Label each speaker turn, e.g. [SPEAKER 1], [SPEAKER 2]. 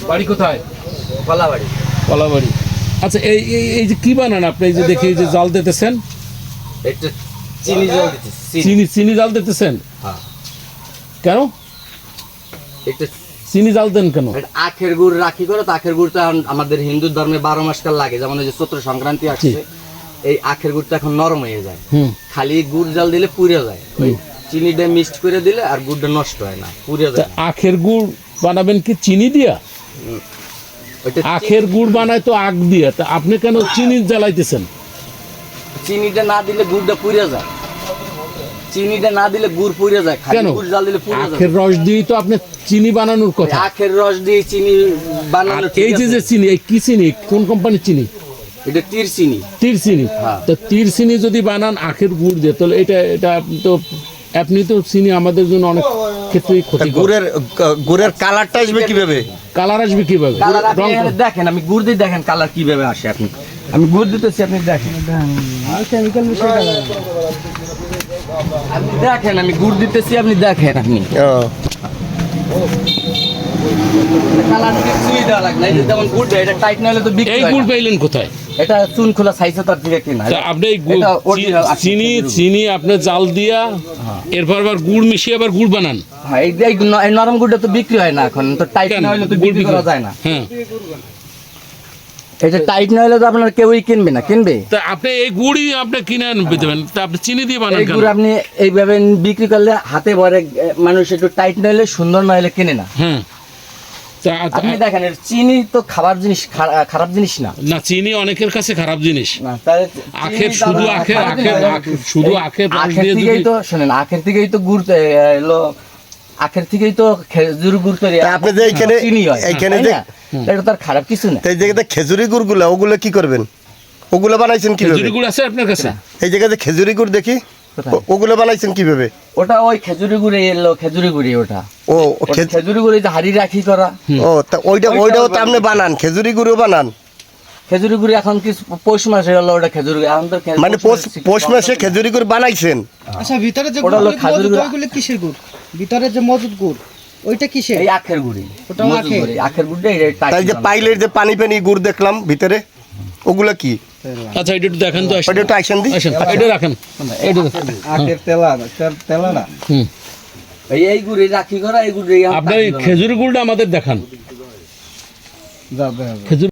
[SPEAKER 1] বাড়ি কোথায়?
[SPEAKER 2] কলাবাড়ি।
[SPEAKER 1] কলাবাড়ি। আচ্ছা, এই এই যে কি বানান আপনি? এই যে দেখি এই যে জাল দিতেছেন,
[SPEAKER 2] এটা চিনি জাল দিতেছি।
[SPEAKER 1] চিনি জাল দিতেছেন?
[SPEAKER 2] হ্যাঁ।
[SPEAKER 1] কেন
[SPEAKER 2] এটা
[SPEAKER 1] চিনি জাল দেন কেন?
[SPEAKER 2] আখের গুড় রাখি করে, তো আখের গুড়টা আমাদের হিন্দু ধর্মে 12 মাস কাল লাগে। যেমন এই যে চৈত্র সংক্রান্তি আসছে, এই আখের গুড়টা এখন নরম হয়ে যায়। খালি গুড় জাল দিলে পুড়ে যায়। ওই চিনিটা মিক্সড করে দিলে আর গুড়টা নষ্ট হয় না, পুড়ে যায়।
[SPEAKER 1] আখের গুড় বানাবেন কি চিনি দিয়া? আখের গুড় বানায় তো আখ দিয়া, তা আপনি কেন চিনি জ্বালাইতেছেন?
[SPEAKER 2] চিনিটা না দিলে গুড়টা পুড়ে যায়। চিনিটা না দিলে গুড় পুড়ে যায়। খালি
[SPEAKER 1] কেন?
[SPEAKER 2] গুড় জাল দিলে পুড়ে যায়।
[SPEAKER 1] আখের রস দিয়ে তো আপনি চিনি বানানোর কথা।
[SPEAKER 2] আখের রস দিয়ে চিনি বানানো ঠিক
[SPEAKER 1] এই যে
[SPEAKER 2] আছে।
[SPEAKER 1] যে চিনি, এই কি চিনি, কোন কোম্পানির চিনি?
[SPEAKER 2] এটা তীর চিনি।
[SPEAKER 1] তীর চিনি।
[SPEAKER 2] হ্যাঁ।
[SPEAKER 1] তো তীর চিনি যদি বানান আখের গুড় দিয়ে, তাহলে এটা তো আপনি তো চিনি আমাদের জন্য অনেক ক্ষেত্রেই ক্ষতি।
[SPEAKER 3] গুড়ের কালারটা আসবে কিভাবে?
[SPEAKER 1] কালার আসবে কিভাবে?
[SPEAKER 2] কালার আপনি এখানে দেখেন, আমি গুড় দিয়ে দেখেন কালার কিভাবে আসে। আমি গুড় দিতেছি, আপনি দেখেন। আপনি দেখেন, আমি গুড় দিতেছি, আপনি দেখেন। আপনি কালার কিছুই দেওয়া লাগে না। এই যে যেমন গুড় দেয়, এটা টাইট না হলে তো বিক্রি
[SPEAKER 1] এই
[SPEAKER 2] হয়
[SPEAKER 1] গুড়
[SPEAKER 2] না।
[SPEAKER 1] পাইলেন কোথায়?
[SPEAKER 2] এটা চুন খোলা সাইজে তার থেকে কিনা।
[SPEAKER 1] তা আপনি এই
[SPEAKER 2] এটা original আখের
[SPEAKER 1] চিনি আপনি জাল দিয়া এরপর আবার গুড় মিশিয়ে আবার গুড় বানান?
[SPEAKER 2] হ্যাঁ, এই নরম গুড়টা তো বিক্রি হয় না এখন, তো টাইট না হলে তো বিক্রি করা যায় না।
[SPEAKER 1] হ্যাঁ,
[SPEAKER 2] এটা টাইট না হলে তো আপনার কেউই কিনবে না। কিনবে?
[SPEAKER 1] তা আপনি এই গুড়ই আপনি কিনে দেবেন, তা আপনি চিনি দিয়ে বানান
[SPEAKER 2] এই
[SPEAKER 1] কেন?
[SPEAKER 2] গুড় আপনি এইভাবে বিক্রি করলে হাতে ভরে মানুষ একটু টাইট না হলে, সুন্দর না হলে কিনে না।
[SPEAKER 1] হ্যাঁ, তা
[SPEAKER 2] আপনি দেখেন, এর চিনি তো খাবার জিনিস, খারাপ জিনিস না।
[SPEAKER 1] না, চিনি অনেকের কাছে খারাপ জিনিস।
[SPEAKER 2] না, তাহলে
[SPEAKER 1] আখের
[SPEAKER 2] চিনি
[SPEAKER 1] শুধু
[SPEAKER 2] খারাপ
[SPEAKER 1] আখের
[SPEAKER 2] জিনিস না।
[SPEAKER 1] শুধু আখের রস
[SPEAKER 2] আখের
[SPEAKER 1] দিয়ে
[SPEAKER 2] থেকেই
[SPEAKER 1] যদি
[SPEAKER 2] তো শোনেন, আখের থেকেই তো গুড় এলো, আখের থেকেই তো খেজুর গুড় তৈরি।
[SPEAKER 3] তা আপনি যে এইখানে-
[SPEAKER 2] চিনি হয়,
[SPEAKER 3] এইখানে
[SPEAKER 2] তাই
[SPEAKER 3] যে-
[SPEAKER 2] না? এটা তো আর খারাপ কিছু না।
[SPEAKER 3] এই জায়গাতে খেজুরি গুড়গুলো, ওগুলো কি করবেন? ওগুলো বানাইছেন কিভাবে?
[SPEAKER 1] খেজুরি গুড় আছে আপনার কাছে?
[SPEAKER 3] এই জায়গাতে খেজুরি গুড় দেখি,
[SPEAKER 2] কোথায়?
[SPEAKER 3] ওগুলো বানাইছেন কিভাবে?
[SPEAKER 2] ওটা ওই খেজুরি গুড়ে এলো, খেজুরি গুড়ি ওটা।
[SPEAKER 3] ও
[SPEAKER 2] ওটা খেজুরি গুড়ি যে হাড়ি রাখি করা।
[SPEAKER 3] ও তা ওইটাও তো আপনি বানান, খেজুরি গুড়ও বানান?
[SPEAKER 2] খেজুরি গুড়ি এখন কি পৌষ মাসে হলো ওটা খেজুরি, এখন তো
[SPEAKER 3] মানে পৌষ মাসে খেজুরি গুড় বানাইছেন?
[SPEAKER 4] আচ্ছা, ভিতরে যে
[SPEAKER 2] ওটা হলো
[SPEAKER 4] গুড়
[SPEAKER 2] খাজুর গুড়।
[SPEAKER 4] ওইগুলো কিসের গুড়? ভিতরে যে মজুদ গুড় ওইটা কিসের?
[SPEAKER 2] এই আখের গুড়ি।
[SPEAKER 4] ওটাও
[SPEAKER 2] মজুদ
[SPEAKER 4] আখের?
[SPEAKER 2] গুড়ি, আখের গুড়টা এই
[SPEAKER 3] তাই যে পাইলের যে পানি পানি গুড় দেখলাম ভিতরে, ওগুলো কি?
[SPEAKER 1] আচ্ছা, এটা একটু দেখেন তো।
[SPEAKER 3] ওইটা একটু আইসেন দি।
[SPEAKER 1] আসেন, এটা রাখেন। এটা দেখেন।
[SPEAKER 4] আখের তেলা না।
[SPEAKER 1] হুম,
[SPEAKER 2] এই গুড়ি রাখি করা, এই গুড়ি
[SPEAKER 1] আপনার এই খেজুরি গুড়টা আমাদের দেখান। খেজুর